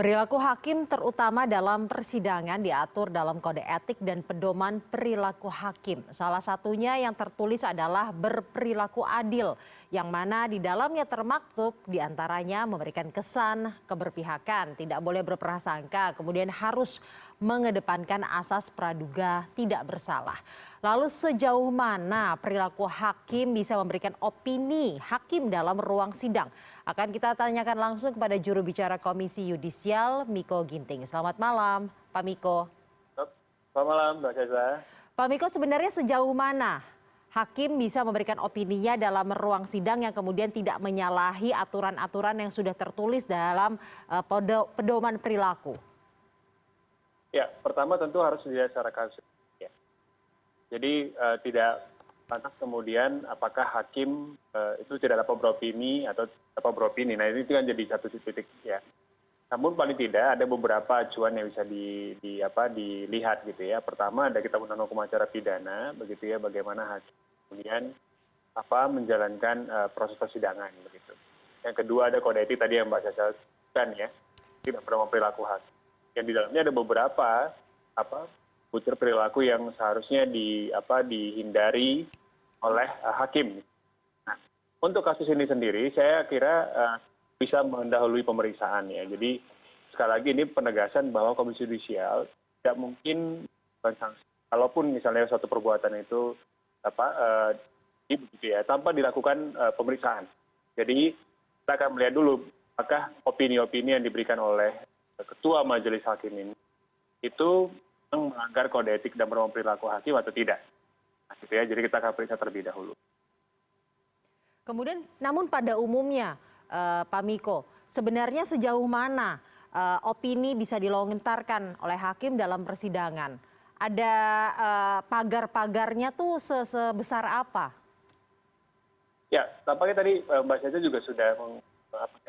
Perilaku hakim terutama dalam persidangan diatur dalam kode etik dan pedoman perilaku hakim. Salah satunya yang tertulis adalah berperilaku adil, yang mana di dalamnya termaktub diantaranya memberikan kesan keberpihakan, tidak boleh berprasangka, kemudian harus mengedepankan asas praduga tidak bersalah. Lalu sejauh mana perilaku hakim bisa memberikan opini hakim dalam ruang sidang? Akan kita tanyakan langsung kepada juru bicara Komisi Yudisial, Miko Ginting. Selamat malam, Pak Miko. Selamat malam, Mbak Caca. Pak Miko, sebenarnya sejauh mana hakim bisa memberikan opininya dalam ruang sidang yang kemudian tidak menyalahi aturan-aturan yang sudah tertulis dalam pedoman perilaku? Ya, pertama tentu harus dilihat secara kasus. Ya. Jadi tidak lantas kemudian apakah hakim itu tidak dapat beropini atau dapat beropini. Nah ini kan jadi satu titik ya. Namun paling tidak ada beberapa acuan yang bisa dilihat gitu ya. Pertama ada Kitab Undang-Undang Hukum Acara Pidana, begitu ya, bagaimana hakim kemudian menjalankan proses persidangan begitu. Yang kedua ada kode etik tadi yang Mbak Caca sebutkan ya, tidak pernah perilaku hakim. Yang di dalamnya ada beberapa butir perilaku yang seharusnya dihindari oleh hakim. Nah, untuk kasus ini sendiri, saya kira bisa mendahului pemeriksaan ya. Jadi sekali lagi ini penegasan bahwa Komisi Yudisial tidak mungkin sanksi. Kalaupun misalnya suatu perbuatan itu begitu ya, tanpa dilakukan pemeriksaan. Jadi kita akan melihat dulu apakah opini-opini yang diberikan oleh Ketua Majelis Hakim ini itu melanggar kode etik dan norma perilaku hakim atau tidak. Nah, gitu ya. Jadi kita akan periksa terlebih dahulu. Kemudian, namun pada umumnya, Pak Miko, sebenarnya sejauh mana opini bisa dilontarkan oleh hakim dalam persidangan? Ada pagar-pagarnya tuh sebesar apa? Ya, tampaknya tadi Mbak Caca juga sudah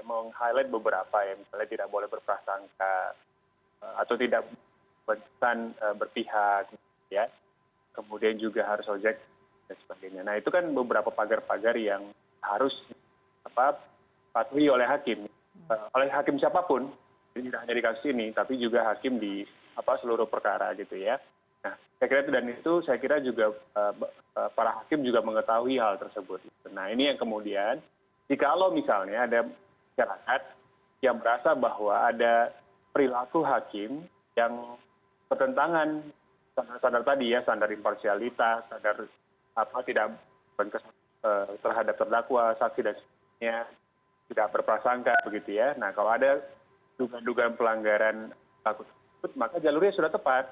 meng-highlight beberapa ya, misalnya tidak boleh berprasangka atau tidak berpihak ya, kemudian juga harus objek dan sebagainya. Nah itu kan beberapa pagar-pagar yang harus patuhi oleh hakim siapapun, jadi tidak hanya di kasus ini tapi juga hakim di seluruh perkara gitu ya. Nah saya kira saya kira juga para hakim juga mengetahui hal tersebut. Nah ini yang kemudian jikalau misalnya ada masyarakat yang merasa bahwa ada perilaku hakim yang bertentangan standar tadi ya, standar imparsialitas, standar tidak terhadap terdakwa, saksi dan sebagainya, tidak berprasangka begitu ya. Nah kalau ada dugaan pelanggaran perilaku tersebut, maka jalurnya sudah tepat,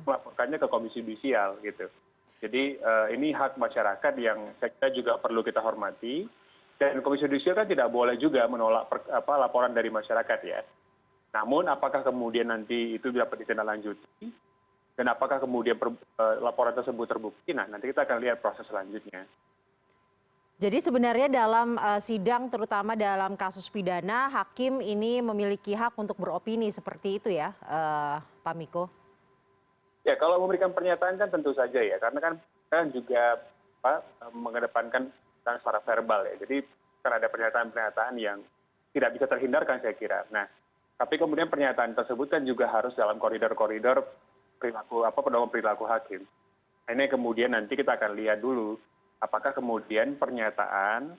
melaporkannya ke Komisi Yudisial gitu. Jadi ini hak masyarakat yang saya kira juga perlu kita hormati. Dan Komisi Yudisial kan tidak boleh juga menolak laporan dari masyarakat ya. Namun apakah kemudian nanti itu dapat ditindaklanjuti dan apakah kemudian laporan tersebut terbukti? Nah nanti kita akan lihat proses selanjutnya. Jadi sebenarnya dalam sidang terutama dalam kasus pidana, hakim ini memiliki hak untuk beropini seperti itu ya, Pak Miko? Ya kalau memberikan pernyataan kan tentu saja ya, karena kan juga mengedepankan secara verbal ya. Jadi kan ada pernyataan-pernyataan yang tidak bisa terhindarkan saya kira. Nah, tapi kemudian pernyataan tersebut kan juga harus dalam koridor-koridor perilaku pedoman perilaku hakim. Nah, ini kemudian nanti kita akan lihat dulu apakah kemudian pernyataan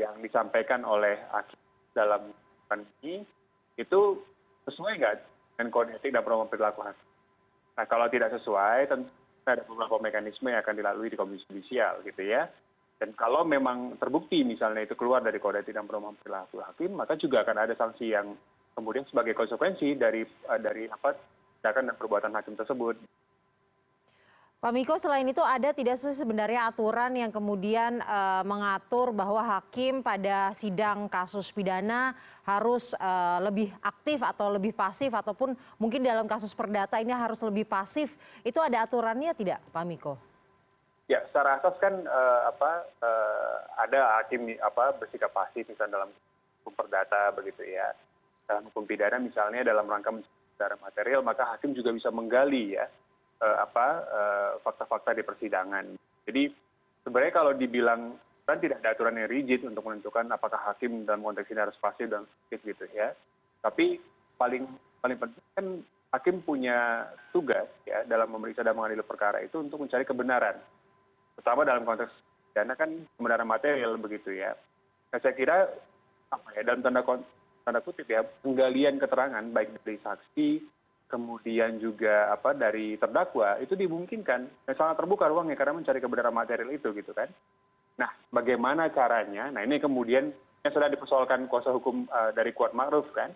yang disampaikan oleh hakim dalam ini itu sesuai nggak dengan kode etik dan pedoman perilaku hakim. Nah, kalau tidak sesuai tentu ada beberapa mekanisme yang akan dilalui di Komisi Yudisial gitu ya. Dan kalau memang terbukti misalnya itu keluar dari kode etik dan pedoman perilaku hakim, maka juga akan ada sanksi yang kemudian sebagai konsekuensi dari tindakan dan perbuatan hakim tersebut. Pak Miko, selain itu ada tidak sih sebenarnya aturan yang kemudian mengatur bahwa hakim pada sidang kasus pidana harus lebih aktif atau lebih pasif, ataupun mungkin dalam kasus perdata ini harus lebih pasif? Itu ada aturannya tidak, Pak Miko? Ya, secara asas kan ada hakim bersikap pasif misalnya dalam hukum perdata begitu ya. Dalam hukum pidana misalnya dalam rangka mencari secara material, maka hakim juga bisa menggali ya fakta-fakta di persidangan. Jadi sebenarnya kalau dibilang kan tidak ada aturan yang rigid untuk menentukan apakah hakim dalam konteks ini harus pasif dan aktif gitu ya. Tapi paling paling penting kan hakim punya tugas ya dalam memeriksa dan mengadili perkara itu untuk mencari kebenaran. Terutama dalam konteks pidana kan kebenaran material begitu ya. Nah, saya kira dalam tanda kutip ya, penggalian keterangan baik dari saksi kemudian juga dari terdakwa itu dimungkinkan dan sangat terbuka ruangnya karena mencari kebenaran material itu gitu kan. Nah, bagaimana caranya? Nah, ini kemudian yang sudah dipersoalkan kuasa hukum dari Kuat Ma'ruf kan.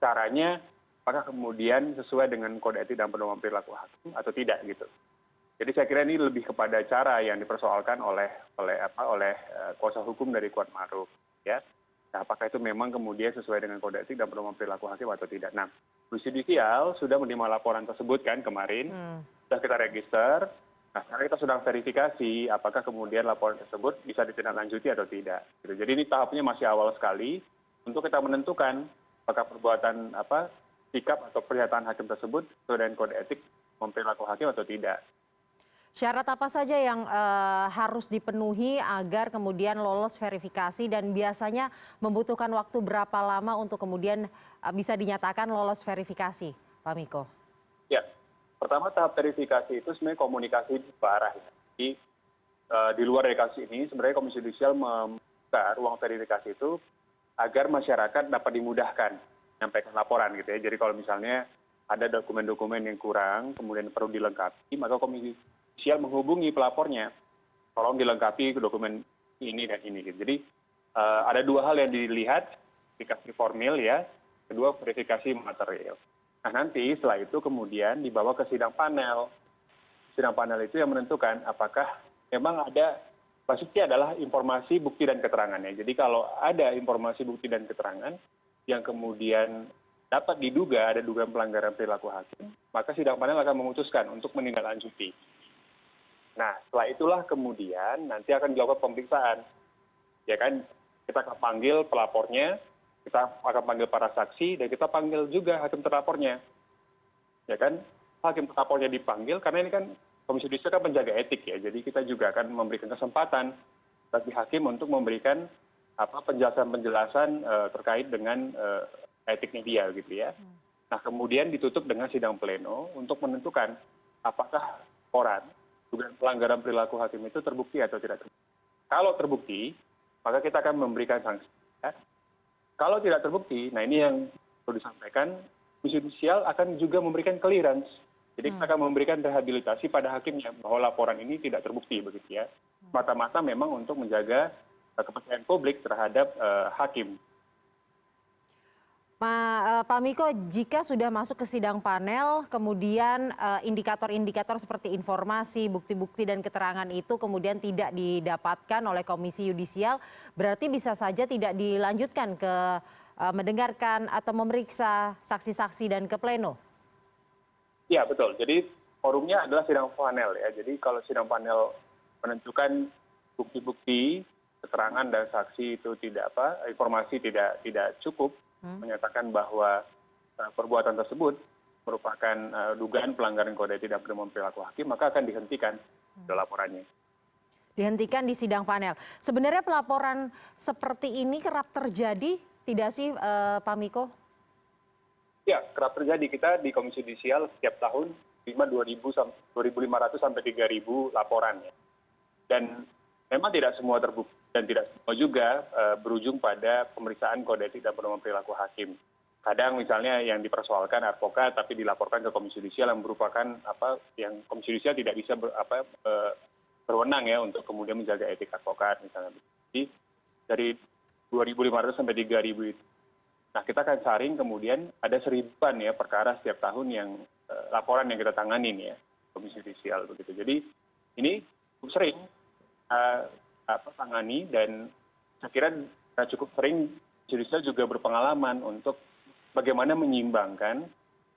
Caranya apakah kemudian sesuai dengan kode etik dan pedoman perilaku hakim atau tidak gitu. Jadi saya kira ini lebih kepada cara yang dipersoalkan oleh kuasa hukum dari Kuat Ma'ruf ya. Nah, apakah itu memang kemudian sesuai dengan kode etik dan pedoman perilaku hakim atau tidak. Nah, Komisi Yudisial sudah menerima laporan tersebut kan kemarin, sudah kita register. Nah, sekarang kita sedang verifikasi apakah kemudian laporan tersebut bisa ditindaklanjuti atau tidak. Gitu. Jadi ini tahapnya masih awal sekali untuk kita menentukan apakah perbuatan sikap atau pernyataan hakim tersebut sesuai dengan kode etik perilaku hakim atau tidak. Syarat apa saja yang harus dipenuhi agar kemudian lolos verifikasi dan biasanya membutuhkan waktu berapa lama untuk kemudian bisa dinyatakan lolos verifikasi, Pak Miko? Ya, pertama tahap verifikasi itu sebenarnya komunikasi dua arah. Ya. Jadi di luar dari kasus ini sebenarnya Komisi Yudisial membuka ruang verifikasi itu agar masyarakat dapat dimudahkan menyampaikan laporan gitu ya. Jadi kalau misalnya ada dokumen-dokumen yang kurang kemudian perlu dilengkapi, maka Komisi Yudisial menghubungi pelapornya, tolong dilengkapi dokumen ini dan ini. Jadi ada dua hal yang dilihat, verifikasi formil ya, kedua verifikasi material. Nah nanti setelah itu kemudian dibawa ke sidang panel. Sidang panel itu yang menentukan apakah memang ada, maksudnya adalah informasi, bukti, dan keterangannya. Jadi kalau ada informasi, bukti, dan keterangan yang kemudian dapat diduga ada dugaan pelanggaran perilaku hakim, maka sidang panel akan memutuskan untuk menindaklanjuti. Nah, setelah itulah kemudian nanti akan dilakukan pemeriksaan. Ya kan, kita akan panggil pelapornya, kita akan panggil para saksi, dan kita panggil juga hakim terlapornya. Ya kan, hakim terlapornya dipanggil, karena ini kan Komisi Yudisial kan penjaga etik ya, jadi kita juga akan memberikan kesempatan bagi hakim untuk memberikan penjelasan-penjelasan terkait dengan etiknya dia gitu ya. Nah, kemudian ditutup dengan sidang pleno untuk menentukan apakah laporan dugaan pelanggaran perilaku hakim itu terbukti atau tidak terbukti. Kalau terbukti, maka kita akan memberikan sanksi. Ya. Kalau tidak terbukti, nah ini yang perlu disampaikan, Komisi Yudisial akan juga memberikan clearance. Jadi kita akan memberikan rehabilitasi pada hakimnya bahwa laporan ini tidak terbukti begitu ya. Mata-mata memang untuk menjaga kepercayaan publik terhadap hakim. Pak Miko, jika sudah masuk ke sidang panel, kemudian indikator-indikator seperti informasi, bukti-bukti, dan keterangan itu kemudian tidak didapatkan oleh Komisi Yudisial, berarti bisa saja tidak dilanjutkan ke mendengarkan atau memeriksa saksi-saksi dan ke pleno? Ya, betul. Jadi forumnya adalah sidang panel ya. Jadi kalau sidang panel menentukan bukti-bukti, keterangan dan saksi itu informasi tidak cukup, menyatakan bahwa perbuatan tersebut merupakan dugaan pelanggaran kode etik dan pedoman perilaku hakim, maka akan dihentikan laporannya. Dihentikan di sidang panel. Sebenarnya pelaporan seperti ini kerap terjadi, tidak sih Pak Miko? Ya, kerap terjadi. Kita di Komisi Yudisial setiap tahun 2.500 sampai 3.000 laporan ya. Dan memang tidak semua terbukti dan tidak semua juga berujung pada pemeriksaan kode etik dan pedoman perilaku hakim. Kadang misalnya yang dipersoalkan advokat tapi dilaporkan ke Komisi Yudisial yang merupakan yang Komisi Yudisial tidak bisa berwenang ya untuk kemudian menjaga etik advokat misalnya. Jadi dari 2.500 sampai 3.000 itu. Nah, kita akan saring kemudian ada 1.000-an ya perkara setiap tahun yang laporan yang kita tanganin ya Komisi Yudisial begitu. Jadi ini cukup sering tangani dan saya kira cukup sering Yudisial juga berpengalaman untuk bagaimana menyeimbangkan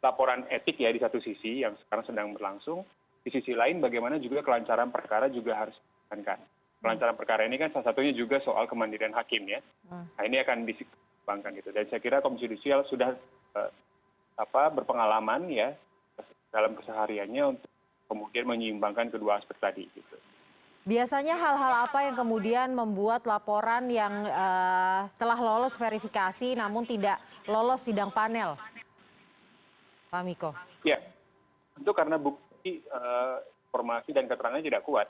laporan etik ya di satu sisi yang sekarang sedang berlangsung, di sisi lain bagaimana juga kelancaran perkara juga harus dijalankan. Kelancaran perkara ini kan salah satunya juga soal kemandirian hakim ya. Nah ini akan diseimbangkan gitu dan saya kira Komisi Yudisial sudah berpengalaman ya dalam kesehariannya untuk kemudian menyeimbangkan kedua aspek tadi gitu. Biasanya hal-hal apa yang kemudian membuat laporan yang telah lolos verifikasi namun tidak lolos sidang panel? Pak Miko? Ya, tentu karena bukti informasi dan keterangannya tidak kuat,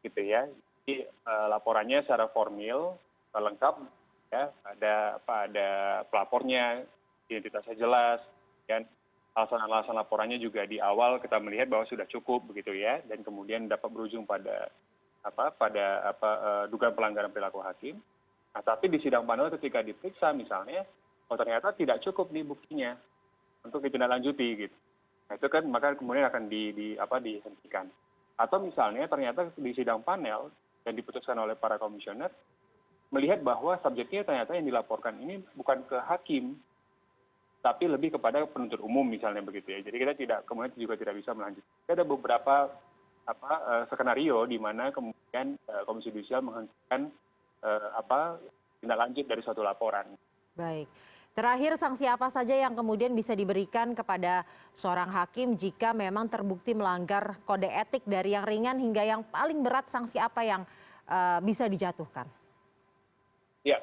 gitu ya. Jadi laporannya secara formil lengkap, ya, ada pelapornya, identitasnya jelas, dan alasan-alasan laporannya juga di awal kita melihat bahwa sudah cukup begitu ya, dan kemudian dapat berujung pada dugaan pelanggaran perilaku hakim. Nah, tapi di sidang panel ketika diperiksa misalnya, oh ternyata tidak cukup nih buktinya untuk ditindaklanjuti gitu. Nah, itu kan maka kemudian akan dihentikan. Atau misalnya ternyata di sidang panel yang diputuskan oleh para komisioner melihat bahwa subjeknya ternyata yang dilaporkan ini bukan ke hakim, tapi lebih kepada penuntut umum misalnya begitu ya. Jadi kita kemudian juga tidak bisa melanjutkan. Ada beberapa skenario di mana kemudian Komisi Yudisial menghentikan tindak lanjut dari suatu laporan. Baik. Terakhir, sanksi apa saja yang kemudian bisa diberikan kepada seorang hakim jika memang terbukti melanggar kode etik dari yang ringan hingga yang paling berat, sanksi apa yang bisa dijatuhkan? Ya,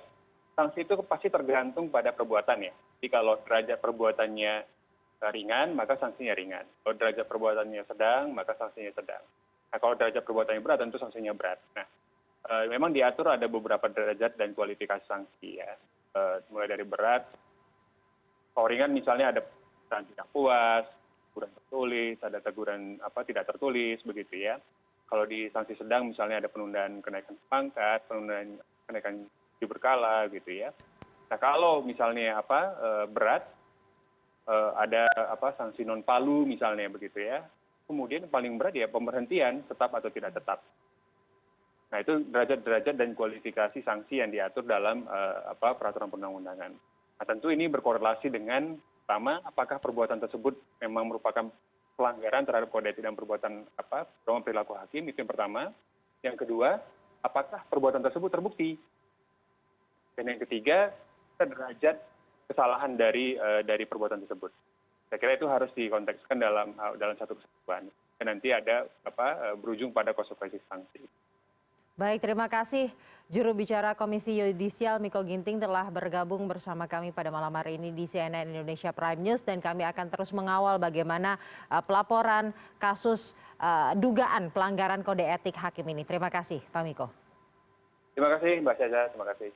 sanksi itu pasti tergantung pada perbuatannya. Jadi kalau derajat perbuatannya ringan, maka sanksinya ringan. Kalau derajat perbuatannya sedang, maka sanksinya sedang. Nah, kalau derajat perbuatannya berat, tentu sanksinya berat. Nah, memang diatur ada beberapa derajat dan kualifikasi sanksi ya. Mulai dari berat, kalau ringan misalnya ada teguran tidak puas, teguran tertulis, ada teguran tidak tertulis begitu ya. Kalau di sanksi sedang misalnya ada penundaan kenaikan pangkat, penundaan kenaikan gaji berkala gitu ya. Nah kalau misalnya berat, ada sanksi non palu misalnya begitu ya. Kemudian paling berat ya pemberhentian tetap atau tidak tetap. Nah itu derajat-derajat dan kualifikasi sanksi yang diatur dalam peraturan perundang-undangan. Nah tentu ini berkorelasi dengan pertama apakah perbuatan tersebut memang merupakan pelanggaran terhadap kode etik dan perbuatan perilaku hakim, itu yang pertama. Yang kedua, apakah perbuatan tersebut terbukti. Dan yang ketiga, derajat kesalahan dari perbuatan tersebut. Saya kira itu harus dikontekskan dalam satu kesatuan. Dan nanti ada berujung pada konsekuensi sanksi. Baik, terima kasih juru bicara Komisi Yudisial Miko Ginting telah bergabung bersama kami pada malam hari ini di CNN Indonesia Prime News, dan kami akan terus mengawal bagaimana pelaporan kasus dugaan pelanggaran kode etik hakim ini. Terima kasih, Pak Miko. Terima kasih, Mbak Caca. Terima kasih.